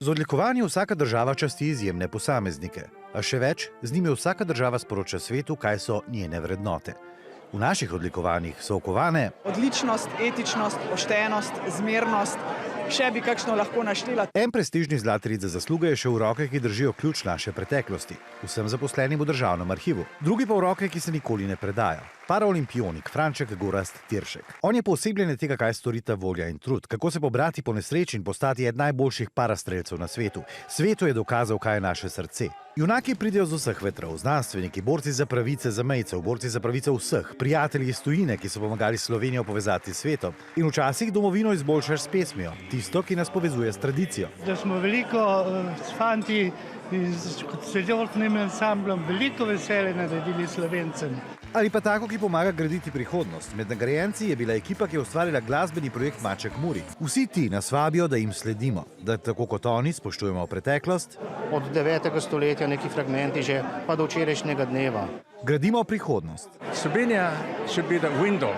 Z odlikovanji vsaka država časti izjemne posameznike, a še več, z njimi vsaka država sporoča svetu, kaj so njene vrednote. V naših odlikovanjih so okovane odličnost, etičnost, poštenost, zmernost, še bi kakšno lahko naštela. En prestižni zlati rit za zasluge je še v roke, ki držijo ključ naše preteklosti, vsem zaposlenim v državnem arhivu. Drugi pa v roke, ki se nikoli ne predajo. Paraolimpionik Franček Gorazd Tiršek. On je poosebljenje tega, kaj storita volja in trud, kako se pobrati po nesreči in postati eden najboljših parastrelcev na svetu. Svetu je dokazal, kaj je naše srce. Junaki pridejo z vseh vetrov, znanstveniki, borci za pravice zamejcev, borci za pravice vseh, prijatelji iz tujine, ki so pomagali Slovenijo povezati s svetom. In včasih domovino izboljšaš s pesmijo, tisto, ki nas povezuje s tradicijo. Da smo veliko s fanti in s celotnim ansamblom veliko veselje naredili Slovencem. Ali pa tako, ki pomaga graditi prihodnost. Med nagrajenci je bila ekipa, ki je ustvarila glasbeni projekt Maček Muri. Vsi ti nas vabijo, da jim sledimo, da tako kot oni spoštujemo preteklost. Od 9. stoletja neki fragmenti že pa do včerajšnjega dneva. Gradimo prihodnost. Slovenia should be the window